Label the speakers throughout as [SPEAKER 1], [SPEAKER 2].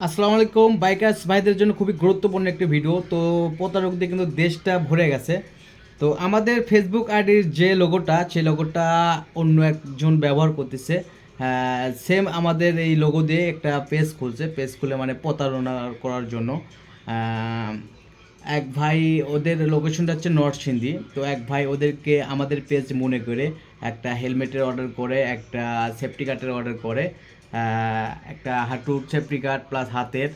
[SPEAKER 1] আসসালামু আলাইকুম। বাইকার্স ভাইদের জন্য খুবই গুরুত্বপূর্ণ একটি ভিডিও। তো প্রতারক দিয়ে কিন্তু দেশটা ভরে গেছে। তো আমাদের ফেসবুক আইডির যে লোগোটা, সেই লোগোটা অন্য একজন ব্যবহার করতেছে। সেম আমাদের এই লোগো দিয়ে একটা পেজ খুলছে। পেজ খুলে মানে প্রতারণা করার জন্য। আহ, এক ভাই, ওদের লোকেশনটা হচ্ছে নরসিংদী। তো এক ভাই ওদেরকে আমাদের পেজ মনে করে একটা হেলমেটের অর্ডার করে, একটা সেফটি গার্ডের অর্ডার করে, একটা হাঁটুর সেফটি গার্ড প্লাস হাতের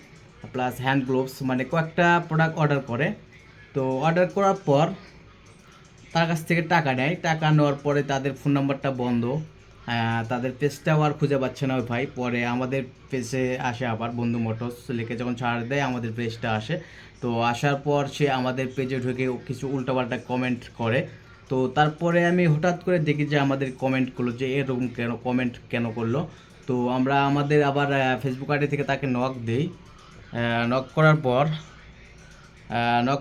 [SPEAKER 1] প্লাস হ্যান্ড গ্লোভস, মানে কয়েকটা প্রোডাক্ট অর্ডার করে। তো অর্ডার করার পর তার কাছ থেকে টাকা নেয়। টাকা নেওয়ার পরে তাদের ফোন নাম্বারটা বন্ধ, তাদের পেজটাও আর খুঁজে পাচ্ছে না ওই ভাই। পরে আমাদের পেজে আসে, আবার বন্ধু মোটরস লিখে যখন ছাড় দেয় আমাদের পেজটা আসে। তো আসার পর সে আমাদের পেজে ঢুকে কিছু উল্টাপাল্টা কমেন্ট করে। তো তারপরে আমি হঠাৎ করে দেখি যে আমাদের কমেন্টগুলো যে এরকম কেন কমেন্ট কেন করলো। তো আমরা আমাদের আবার ফেসবুক আইডি থেকে তাকে নক দিই। নক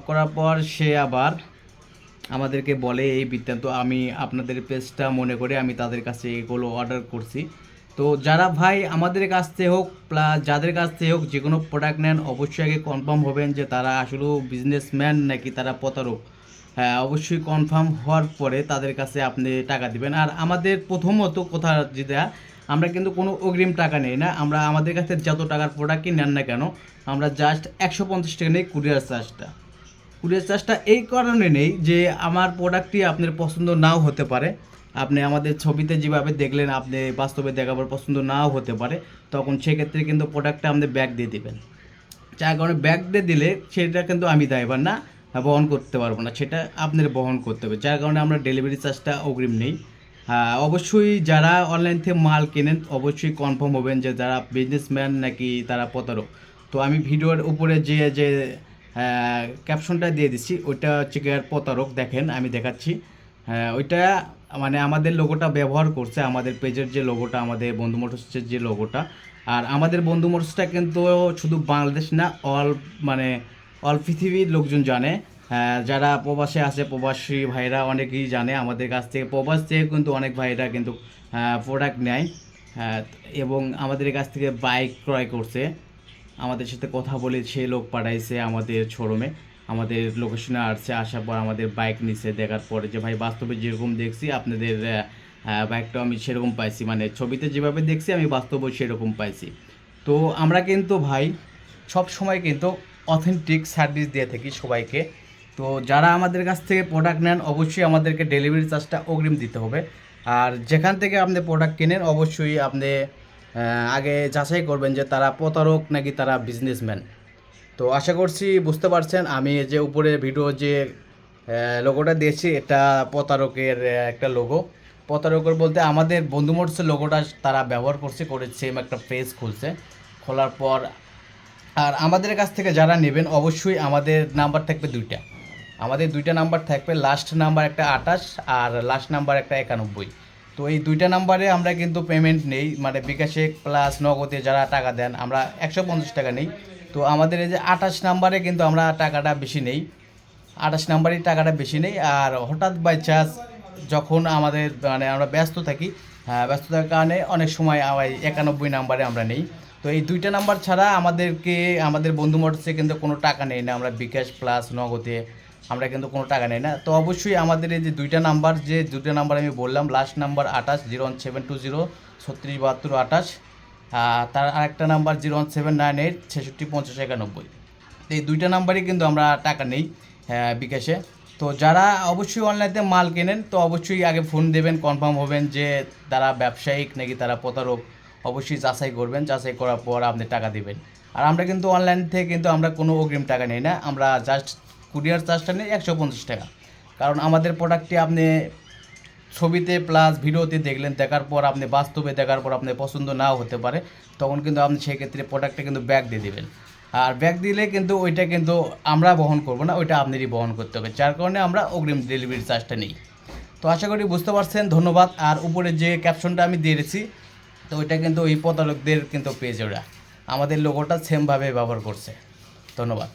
[SPEAKER 1] করার পর সে আবার আমাদেরকে বলে এই বৃত্তান্ত, আমি আপনাদের পেজটা মনে করে আমি তাদের কাছে এগুলো অর্ডার করছি। তো যারা ভাই আমাদের কাছ থেকে হোক প্লাস যাদের কাছ থেকে হোক যে কোনো প্রোডাক্ট নেন, অবশ্যই আগে কনফার্ম হবেন যে তারা আসলেও বিজনেসম্যান নাকি তারা প্রতারক। হ্যাঁ, অবশ্যই কনফার্ম হওয়ার পরে তাদের কাছে আপনি টাকা দিবেন। আর আমাদের প্রথমত কথা যেটা, আমরা কিন্তু কোনো অগ্রিম টাকা নেই না। আমরা আমাদের কাছে যত টাকার প্রোডাক্টই নেন না কেন, আমরা জাস্ট 150 টাকা নেই কুরিয়ার চার্জটা। কুরিয়ার চার্জটা এই কারণে নেই যে আমার প্রোডাক্টটি আপনার পছন্দ নাও হতে পারে। আপনি আমাদের ছবিতে যেভাবে দেখলেন, আপনি বাস্তবে দেখাবার পছন্দ নাও হতে পারে। তখন সেক্ষেত্রে কিন্তু প্রোডাক্টটা আপনি ব্যাক দিয়ে দেবেন। যার কারণে ব্যাক দিয়ে দিলে সেটা কিন্তু আমি দায়ভার না, বহন করতে পারবো না, সেটা আপনার বহন করতে হবে। যার কারণে আমরা ডেলিভারি চার্জটা অগ্রিম নেই। হ্যাঁ, অবশ্যই যারা অনলাইন থেকে মাল কেনেন অবশ্যই কনফার্ম হবেন যে যারা বিজনেসম্যান নাকি তারা প্রতারক। তো আমি ভিডিওর উপরে যে যে ক্যাপশনটা দিয়ে দিচ্ছি ওইটা হচ্ছে কি আর প্রতারক, দেখেন আমি দেখাচ্ছি। ওইটা মানে আমাদের লোগোটা ব্যবহার করছে, আমাদের পেজের যে লোগোটা, আমাদের বন্ধু মোটরসের যে লোগোটা। আর আমাদের বন্ধু মোটরসটা কিন্তু শুধু বাংলাদেশ না, মানে অল পৃথিবীর লোকজন জানে। যারা প্রবাসে আছে, প্রবাসী ভাইরা অনেকেই জানে আমাদের কাছ থেকে। প্রবাস থেকে কিন্তু অনেক ভাইরা কিন্তু প্রোডাক্ট নেয়। হ্যাঁ, এবং আমাদের কাছ থেকে বাইক ক্রয় করছে। আমাদের সাথে কথা বলে সে লোক পাঠাইছে আমাদের শোরুমে, আমাদের লোকেশনে আসছে। আসার পর আমাদের বাইক নিছে, দেখার পরে যে ভাই বাস্তবে যেরকম দেখছি আপনাদের বাইকটা আমি সেরকম পাইছি, মানে ছবিতে যেভাবে দেখছি আমি বাস্তবে সেরকম পাইছি। তো আমরা কিন্তু ভাই সব সময় কিন্তু অথেন্টিক সার্ভিস দিয়ে থাকি সবাইকে। তো যারা আমাদের কাছ থেকে প্রোডাক্ট নেন অবশ্যই আমাদেরকে ডেলিভারি চার্জটা অগ্রিম দিতে হবে। আর যেখান থেকে আপনি প্রোডাক্ট কেনেন অবশ্যই আপনি আগে যাচাই করবেন যে তারা প্রতারক নাকি তারা বিজনেসম্যান। তো আশা করছি বুঝতে পারছেন। আমি যে উপরে ভিডিও যে লোগোটা দিয়েছি এটা প্রতারকের একটা লোগো। প্রতারকের বলতে আমাদের বন্ধু মোটরসের লোগোটা তারা ব্যবহার করে সেম একটা পেজ খুলছে। খোলার পর আর আমাদের কাছ থেকে যারা নেবেন অবশ্যই আমাদের নাম্বার থাকবে দুইটা। আমাদের দুইটা নাম্বার থাকবে, লাস্ট নাম্বার একটা 28 আর লাস্ট নাম্বার একটা 91। তো এই দুইটা নাম্বারে আমরা কিন্তু পেমেন্ট নেই, মানে বিকাশে প্লাস নগদে যারা টাকা দেন আমরা 150 টাকা নেই। তো আমাদের এই যে 28 নাম্বারে কিন্তু আমরা টাকাটা বেশি নেই, 28 নাম্বারই টাকাটা বেশি নেই। আর হঠাৎ বাই চান্স যখন আমাদের মানে আমরা ব্যস্ত থাকি, ব্যস্ততার কারণে অনেক সময় 91 নাম্বারে আমরা নেই। তো এই দুইটা নাম্বার ছাড়া আমাদেরকে আমাদের বন্ধু মোটরসে কিন্তু কোনো টাকা নেই না, আমরা বিকাশ প্লাস নগদে আমরা কিন্তু কোনো টাকা নেই না। তো অবশ্যই আমাদের এই যে দুইটা নাম্বার আমি বললাম, লাস্ট নাম্বার 28 01720 3672 28, তার আরেকটা নাম্বার 01798 66 50 91। তো এই দুইটা নাম্বারই কিন্তু আমরা টাকা নেই বিকাশে। তো যারা অবশ্যই অনলাইনে মাল কেনেন তো অবশ্যই আগে ফোন দেবেন, কনফার্ম হবেন যে তারা ব্যবসায়িক নাকি তারা প্রতারক। অবশ্যই যাচাই করবেন, যাচাই করার পর আপনি টাকা দিবেন। আর আমরা কিন্তু অনলাইন থেকে কিন্তু আমরা কোনো অগ্রিম টাকা নিই না, আমরা জাস্ট কুরিয়ার চার্জটা নিই 150 টাকা। কারণ আমাদের প্রোডাক্টটি আপনি ছবিতে প্লাস ভিডিওতে দেখলেন, দেখার পর আপনি বাস্তবে দেখার পর আপনার পছন্দ নাও হতে পারে, তখন কিন্তু আপনি সেক্ষেত্রে প্রোডাক্টটা কিন্তু ব্যাক দিয়ে দেবেন। আর ব্যাক দিলে কিন্তু ওইটা কিন্তু আমরা বহন করবো না, ওইটা আপনারই বহন করতে হবে। যার কারণে আমরা অগ্রিম ডেলিভারি চার্জটা নিই। তো আশা করি বুঝতে পারছেন, ধন্যবাদ। আর উপরে যে ক্যাপশনটা আমি দিয়েছি তো ওইটা কিন্তু ওই প্রতারকদের কিন্তু পেজ, ওরা আমাদের লোগোটা সেমভাবে ব্যবহার করছে। ধন্যবাদ।